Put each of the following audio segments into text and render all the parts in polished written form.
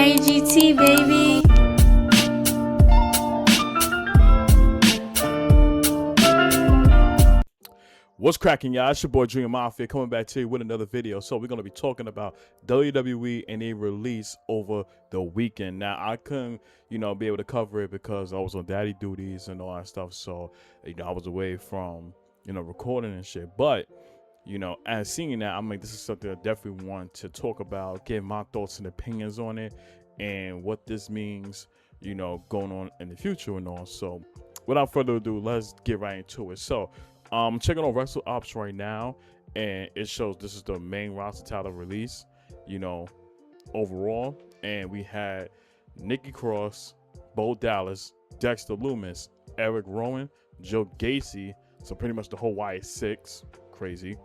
IGT, baby. What's cracking, y'all? It's your boy Dream Mafia coming back to you with another video. So we're going to be talking about WWE and a release over the weekend. Now, I couldn't, be able to cover it because I was on daddy duties and all that stuff. So, I was away from, recording and shit. But, as seeing that, I'm like, this is something I definitely want to talk about, give my thoughts and opinions on it and what this means, going on in the future and all. So, without further ado, let's get right into it. So, I'm checking on Wrestle Ops right now, and it shows this is the main roster title release, overall. And we had Nikki Cross, Bo Dallas, Dexter Lumis, Eric Rowan, Joe Gacy, so pretty much the whole Y6, crazy.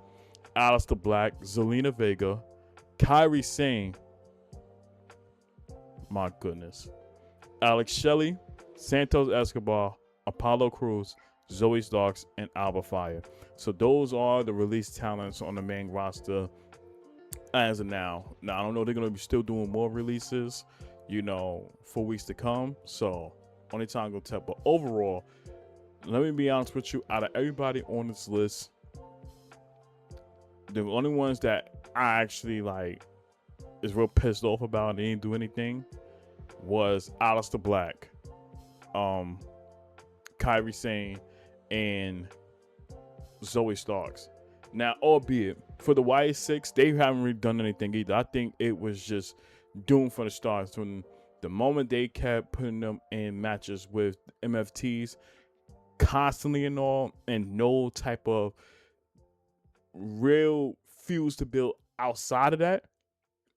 Aleister Black, Zelina Vega, Kairi Sane, my goodness, Alex Shelley, Santos Escobar, Apollo Crews, Zoe Starks, and Alba Fire. So those are the release talents on the main roster as of now. Now, I don't know, they're going to be still doing more releases, for weeks to come. So only time will tell. But overall, let me be honest with you, out of everybody on this list, the only ones that I actually is real pissed off about and they didn't do anything was Aleister Black, Kairi Sane, and Zoe Starks. Now, albeit for the Y6, they haven't really done anything either. I think it was just doomed for the stars. From the moment they kept putting them in matches with MFTs constantly and all, and no type of real fuse to build outside of that,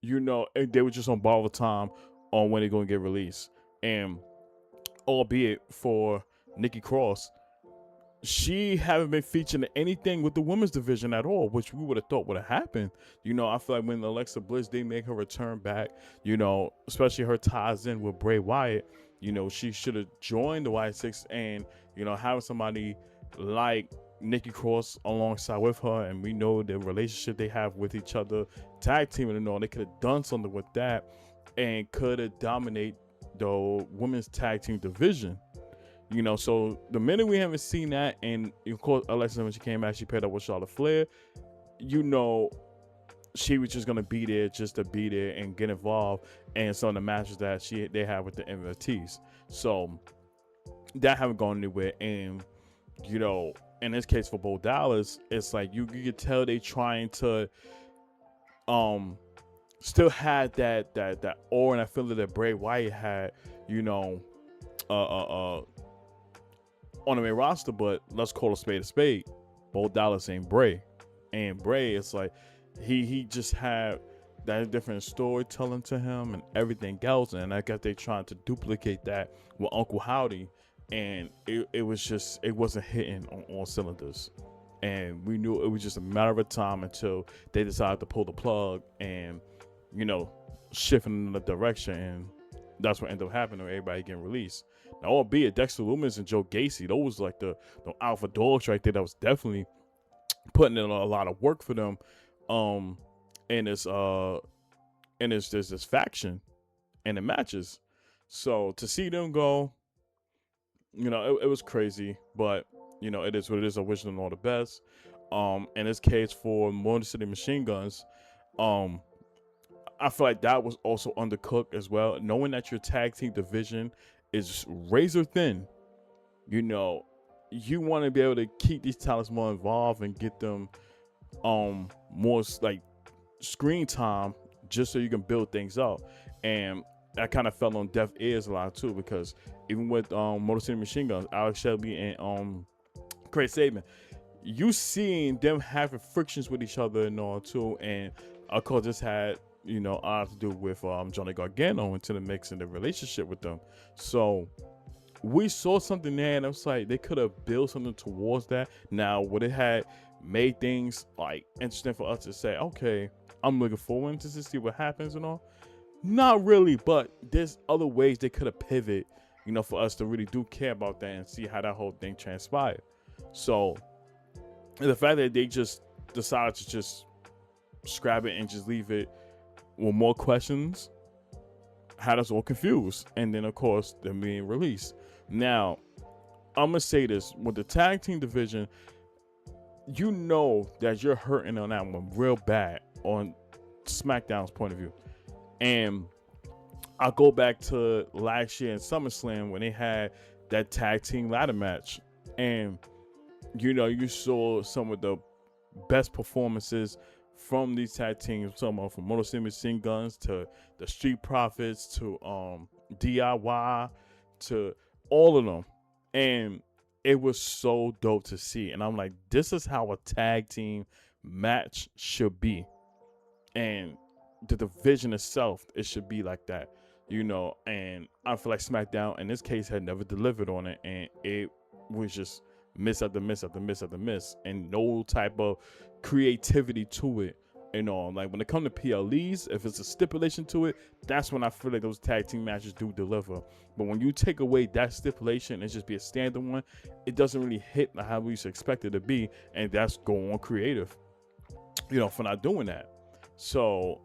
they were just on borrowed time on when they're going to get released. And albeit for Nikki Cross, she haven't been featured in anything with the women's division at all, which we would have thought would have happened. I feel like when Alexa Bliss, they make her return back, especially her ties in with Bray Wyatt, she should have joined the Y6 and, having somebody like Nikki Cross alongside with her, and we know the relationship they have with each other, tag teaming and all, they could have done something with that and could have dominated the women's tag team division. So the minute we haven't seen that, and of course Alexa, when she came back, she paired up with Charlotte Flair, she was just gonna be there just to be there and get involved in some of the matches that they have with the MFTs. So that haven't gone anywhere. And in this case for Bo Dallas, it's like you can tell they trying to still had that aura and I feel that Bray Wyatt had, on the main roster. But let's call a spade. Bo Dallas ain't Bray, and Bray, it's like he just had that different storytelling to him and everything else, and I guess they trying to duplicate that with Uncle Howdy, and it wasn't hitting on all cylinders, and we knew it was just a matter of time until they decided to pull the plug and shift in the direction, and that's what ended up happening with everybody getting released. Now, albeit Dexter Lumis and Joe Gacy, those was like the alpha dogs right there that was definitely putting in a lot of work for them in this faction and the matches. So to see them go, it was crazy, but it is what it is. I wish them all the best. In this case for Motor City Machine Guns, I feel like that was also undercooked as well. Knowing that your tag team division is razor thin, you want to be able to keep these talents more involved and get them more screen time just so you can build things up. And that kind of fell on deaf ears a lot too, because even with Motor City Machine Guns, Alex Shelby and Chris Sabin, you seeing them having frictions with each other and all too. And of course this had a lot to do with Johnny Gargano into the mix and the relationship with them. So we saw something there, and I was like, they could have built something towards that. Now, would it had made things interesting for us to say, okay, I'm looking forward to see what happens and all? Not really, but there's other ways they could have pivoted, for us to really do care about that and see how that whole thing transpired. So the fact that they just decided to just scrap it and just leave it with more questions, had us all confused. And then, of course, them being released. Now, I'm going to say this. With the tag team division, you know that you're hurting on that one real bad on SmackDown's point of view. And I'll go back to last year in SummerSlam when they had that tag team ladder match. And, you know, you saw some of the best performances from these tag teams. From Motor City Machine Guns to the Street Profits to DIY to all of them. And it was so dope to see. And I'm like, this is how a tag team match should be. And the division itself, it should be like that, you know. And I feel like SmackDown in this case had never delivered on it, and it was just miss after miss after miss after miss, and no type of creativity to it. You know, like when it comes to PLEs, if it's a stipulation to it, that's when I feel like those tag team matches do deliver. But when you take away that stipulation and just be a standard one, it doesn't really hit how we should expect it to be, and that's going on creative, you know, for not doing that. So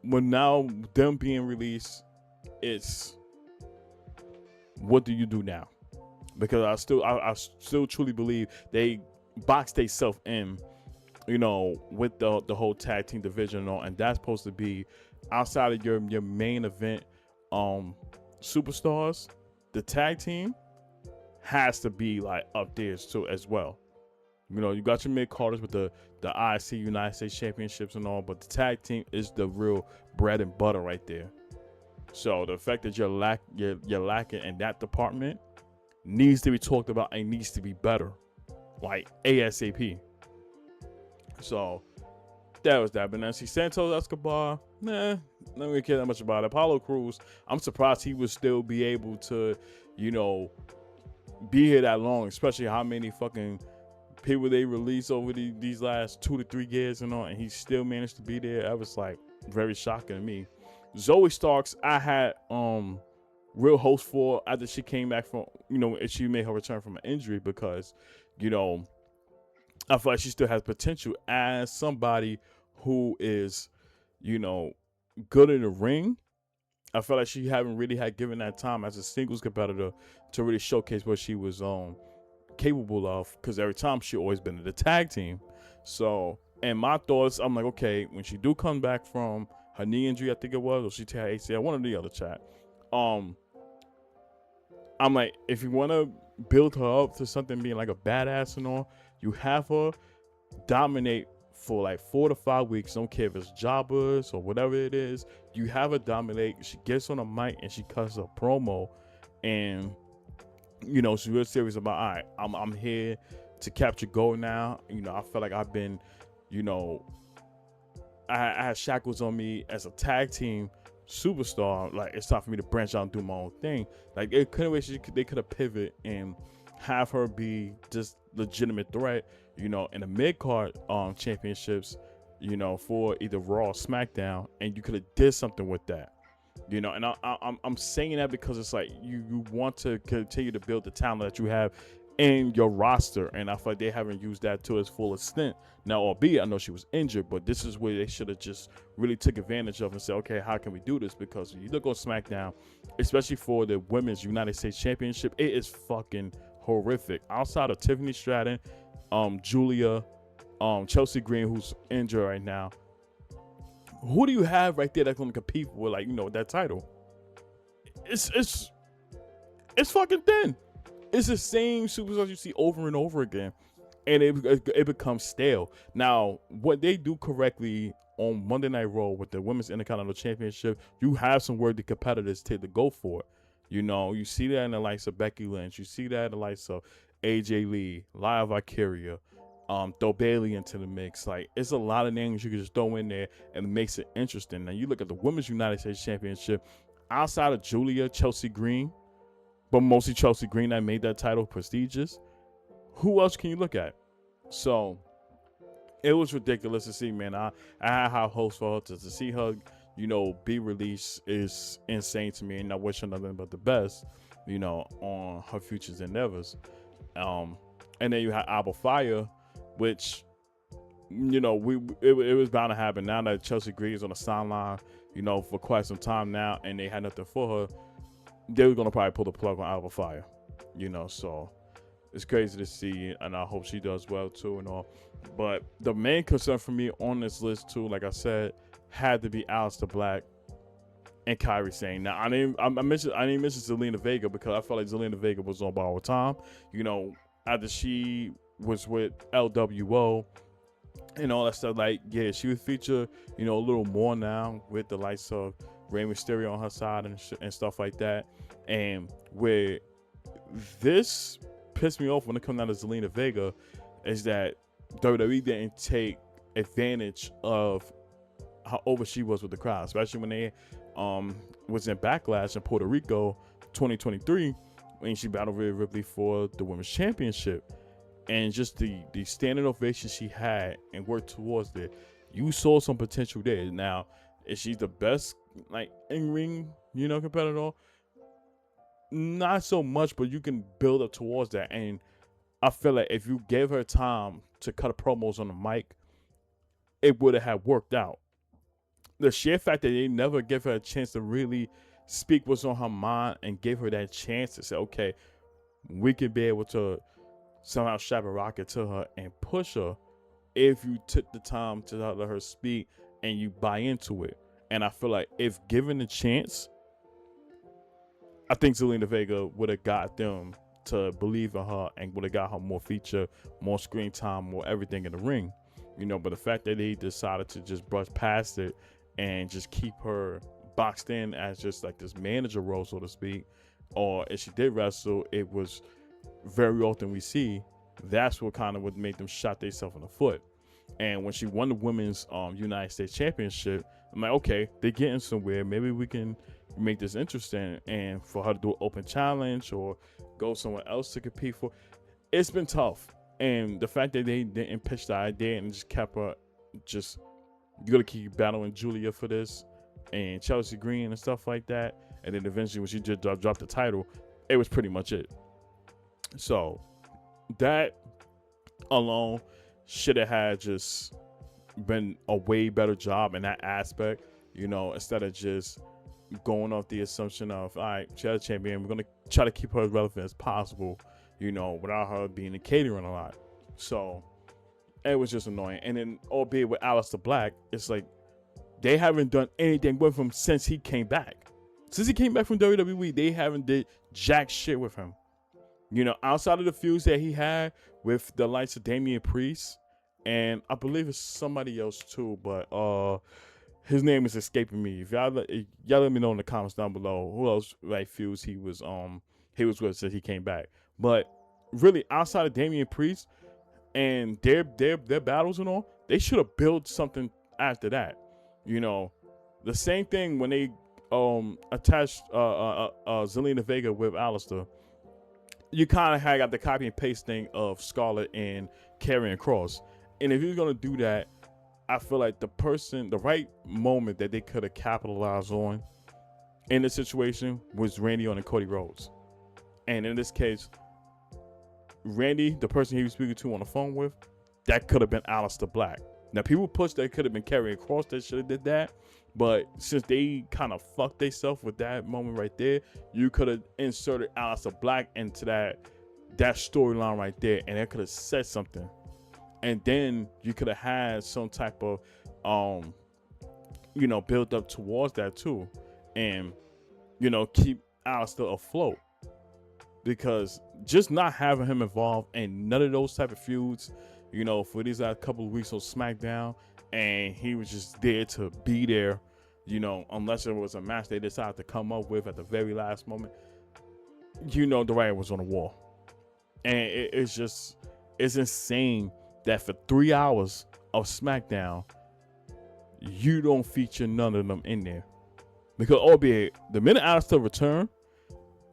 when now them being released, it's what do you do now? Because I still truly believe they boxed themselves in, you know, with the whole tag team division and all, and that's supposed to be outside of your main event superstars. The tag team has to be like up there too as well. You know, you got your mid-carders with the IC United States Championships and all, but the tag team is the real bread and butter right there. So the fact that you're lacking in that department needs to be talked about and needs to be better, like ASAP. So that was that. But then see Santos Escobar, I don't really care that much about it. Apollo Crews, I'm surprised he would still be able to, you know, be here that long, especially how many fucking people they released over these last 2 to 3 years and all, and he still managed to be there. That was like very shocking to me. Zoe Starks, I had real hopes for after she came back from, you know, she made her return from an injury, because, you know, I feel like she still has potential as somebody who is, you know, good in the ring. I feel like she haven't really had given that time as a singles competitor to really showcase what she was capable of, because every time she always been in the tag team. So, and my thoughts, I'm like, okay, when she do come back from her knee injury, I think it was, or she tear her ACL, one or the other, chat. I'm like, if you want to build her up to something being like a badass and all, you have her dominate for like 4 to 5 weeks. Don't care if it's jobbers or whatever it is. You have her dominate. She gets on a mic and she cuts a promo, and you know, she's real serious about, all right, I'm here to capture gold now. You know, I feel like I've been, you know, I had shackles on me as a tag team superstar. Like, it's time for me to branch out and do my own thing. Like, they could have pivot and have her be just legitimate threat, you know, in the mid-card championships, you know, for either Raw or SmackDown, and you could have did something with that, you know. And I'm saying that because it's like you want to continue to build the talent that you have in your roster, and I feel like they haven't used that to its full extent. Now, albeit I know she was injured, but this is where they should have just really took advantage of and said, okay, how can we do this? Because when you look on SmackDown, especially for the Women's United States Championship, it is fucking horrific. Outside of Tiffany Stratton, Julia, Chelsea Green, who's injured right now, who do you have right there that's going to compete with, like, you know, that title? It's fucking thin. It's the same superstars you see over and over again, and it becomes stale. Now, what they do correctly on Monday Night Raw with the Women's Intercontinental Championship, you have some worthy competitors to go for it. You know, you see that in the likes of Becky Lynch. You see that in the likes of AJ Lee, Laya Valkyria, throw Bayley into the mix. Like, it's a lot of names you can just throw in there, and it makes it interesting. Now, you look at the Women's United States Championship, outside of Julia, Chelsea Green, but mostly Chelsea Green that made that title prestigious, who else can you look at? So it was ridiculous to see, man. I had high hopes for her. To see her, you know, be released is insane to me, and I wish her nothing but the best, you know, on her future endeavors. And then you had Alba Fire, which, you know, it was bound to happen. Now that Chelsea Green is on the sideline, for quite some time now, and they had nothing for her, they were gonna probably pull the plug on Alba Fire, So it's crazy to see, and I hope she does well too and all. But the main concern for me on this list too, like I said, had to be Aleister Black and Kairi Sane. Now I didn't mention Zelina Vega because I felt like Zelina Vega was on borrowed time. After she was with LWO and all that stuff, like she would feature a little more now with the likes of Rey Mysterio on her side and stuff like that. And where this pissed me off when it comes down to Zelina Vega is that WWE didn't take advantage of how over she was with the crowd, especially when they was in Backlash in Puerto Rico 2023 when she battled Rhea Ripley for the Women's Championship. And just the standing ovation she had and worked towards it, you saw some potential there. Now, is she the best in-ring competitor? Not so much, but you can build up towards that. And I feel like if you gave her time to cut promos on the mic, it would have worked out. The sheer fact that they never gave her a chance to really speak what's on her mind and gave her that chance to say, okay, we can be able to somehow strap a rocket to her and push her if you took the time to let her speak and you buy into it. And I feel like if given the chance, I think Zelina Vega would have got them to believe in her and would have got her more feature, more screen time, more everything in the ring. But the fact that they decided to just brush past it and just keep her boxed in as just like this manager role, so to speak, or if she did wrestle, it was very often we see that's what kind of would make them shot themselves in the foot. And when she won the women's United States Championship, I'm like, okay, they're getting somewhere. Maybe we can make this interesting. And for her to do an open challenge or go somewhere else to compete for, it's been tough. And the fact that they didn't pitch the idea and just kept her just, you got to keep battling Julia for this and Chelsea Green and stuff like that. And then eventually when she just dropped the title, it was pretty much it. So that alone should have had just been a way better job in that aspect, instead of just going off the assumption of, all right, she's a champion, we're going to try to keep her as relevant as possible, without her being in catering a lot. So it was just annoying. And then, albeit with Aleister Black, it's like they haven't done anything with him since he came back. Since he came back from WWE, they haven't did jack shit with him. Outside of the feuds that he had with the likes of Damian Priest, and I believe it's somebody else too, but his name is escaping me. If y'all let me know in the comments down below who else feuds he was with since he came back. But really, outside of Damian Priest and their battles and all, they should have built something after that. The same thing when they attached Zelina Vega with Aleister. You kind of had got the copy and paste thing of Scarlett and Karrion Kross. And if you're going to do that, I feel like the right moment that they could have capitalized on in this situation was Randy Orton and Cody Rhodes. And in this case, Randy, the person he was speaking to on the phone with, that could have been Aleister Black. Now, people pushed that it could have been Karrion Kross that should have did that. But since they kind of fucked themselves with that moment right there, you could have inserted Aleister Black into that storyline right there, and it could have said something. And then you could have had some type of, build up towards that too, and keep Aleister afloat. Because just not having him involved in none of those type of feuds, for these last couple of weeks on SmackDown. And he was just there to be there, unless it was a match they decided to come up with at the very last moment. The writing was on the wall. And it's insane that for 3 hours of SmackDown, you don't feature none of them in there. Because albeit, the minute Aleister return,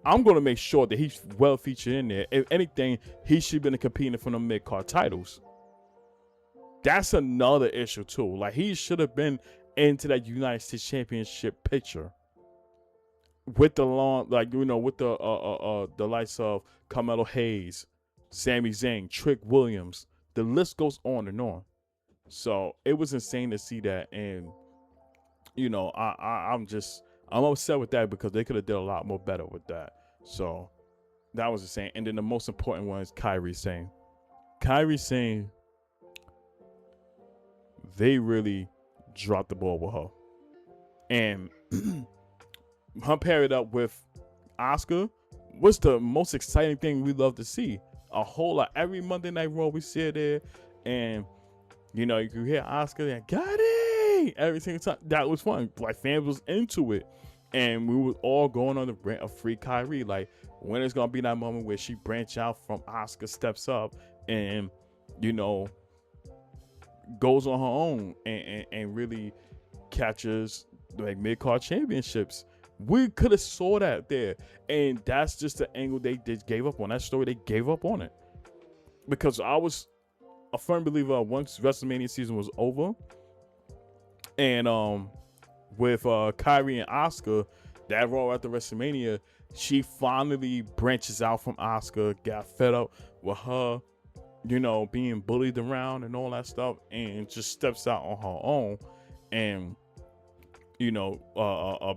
I'm going to make sure that he's well featured in there. If anything, he should have been competing for the mid-card titles. That's another issue too. Like, he should have been into that United States Championship picture with the with the likes of Carmelo Hayes, Sami Zayn, Trick Williams. The list goes on and on. So it was insane to see that. And I'm upset with that because they could have did a lot more better with that. So that was the same. And then the most important one is Kairi Sane. Kairi Sane, they really dropped the ball with her. And her pair it up with Oscar was the most exciting thing we love to see. A whole lot. Every Monday Night Raw, we sit there and, you can hear Oscar and got it every single time. That was fun. Like, fans was into it. And we were all going on the rant of free Kairi. Like, when it's going to be that moment where she branch out from Oscar, steps up, and, goes on her own and really catches, like, mid-card championships. We could have saw that there. And that's just the angle they gave up on. That story, they gave up on it. Because I was a firm believer once WrestleMania season was over. And with Kairi and Asuka, that Raw after WrestleMania, she finally branches out from Asuka, got fed up with her, being bullied around and all that stuff, and just steps out on her own and,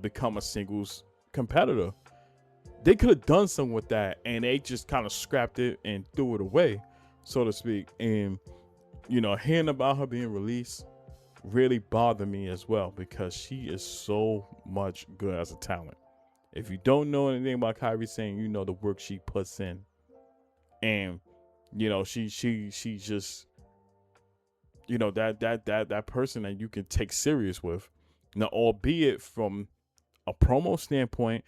become a singles competitor. They could have done something with that, and they just kind of scrapped it and threw it away, so to speak. And, hearing about her being released really bothered me as well, because she is so much good as a talent. If you don't know anything about Kairi Sane, the work she puts in. And, she just, that person that you can take serious with. Now, albeit from a promo standpoint,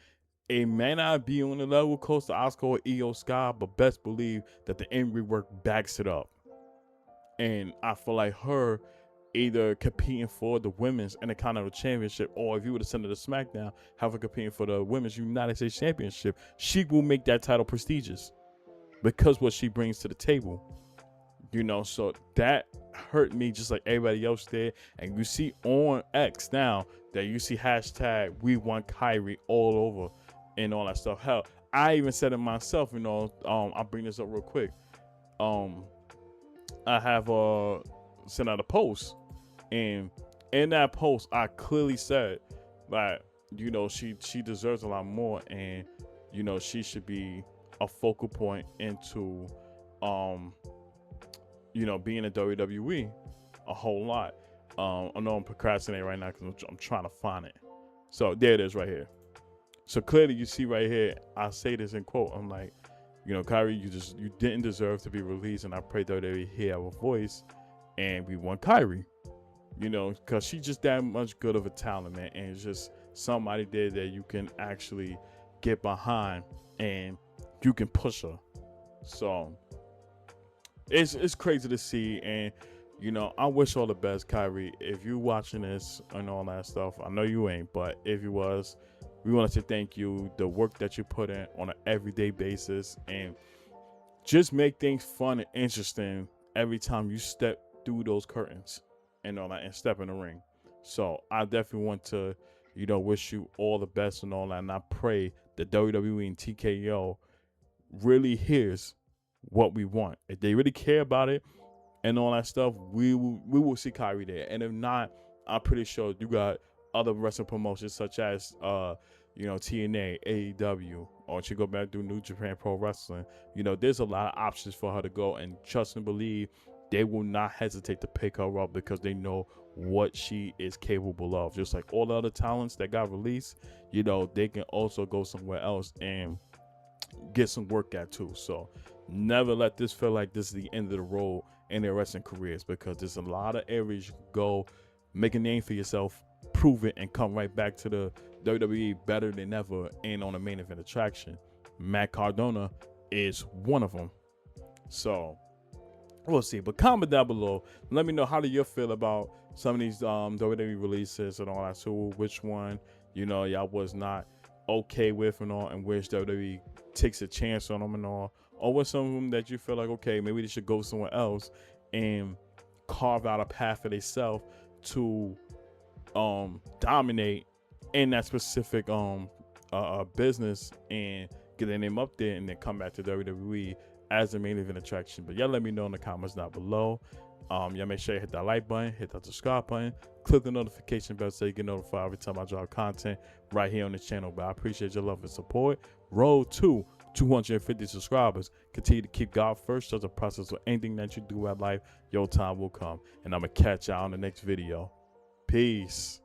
it may not be on the level close to Asuka or Io Sky, but best believe that the in-ring work backs it up. And I feel like her either competing for the women's Intercontinental Championship, or if you were to send her to SmackDown, have her competing for the women's United States Championship, she will make that title prestigious because what she brings to the table. So that hurt me just like everybody else did. And you see on X now that you see hashtag we want Kairi all over and all that stuff. Hell, I even said it myself, I'll bring this up real quick. I have sent out a post, and in that post I clearly said that, she deserves a lot more, and, she should be a focal point into being in WWE a whole lot. I know I'm procrastinating right now because I'm trying to find it. So there it is right here. So clearly you see right here, I say this in quote, I'm like, Kairi, you didn't deserve to be released, and I pray WWE hear our voice and we want Kairi, because she's just that much good of a talent, man, and it's just somebody there that you can actually get behind and you can push her. So it's crazy to see, and I wish all the best, Kairi. If you watching this and all that stuff, I know you ain't, but if you was, we want to say thank you. The work that you put in on an everyday basis, and just make things fun and interesting every time you step through those curtains and all that, and step in the ring. So I definitely want to, wish you all the best and all that, and I pray that WWE and TKO really hears what we want. If they really care about it and all that stuff, we will see Kairi there. And if not, I'm pretty sure you got other wrestling promotions such as TNA, AEW, or she go back to New Japan Pro Wrestling. There's a lot of options for her to go, and trust and believe they will not hesitate to pick her up because they know what she is capable of. Just like all the other talents that got released, they can also go somewhere else and get some work at too. So never let this feel like this is the end of the road in their wrestling careers, because there's a lot of areas you can go, make a name for yourself, prove it, and come right back to the WWE better than ever and on a main event attraction. Matt Cardona is one of them. So we'll see. But comment down below. Let me know, how do you feel about some of these WWE releases and all that. So which one, y'all was not okay with and all, and wish WWE takes a chance on them and all. Or with some of them that you feel like, okay, maybe they should go somewhere else and carve out a path for themselves to dominate in that specific business and get their name up there, and then come back to WWE as the main event attraction. But y'all let me know in the comments down below. Y'all make sure you hit that like button, hit that subscribe button, click the notification bell so you get notified every time I drop content right here on this channel. But I appreciate your love and support. Road to 250 subscribers. Continue to keep God first. As a process of anything that you do at life, your time will come. And I'm going to catch y'all on the next video. Peace.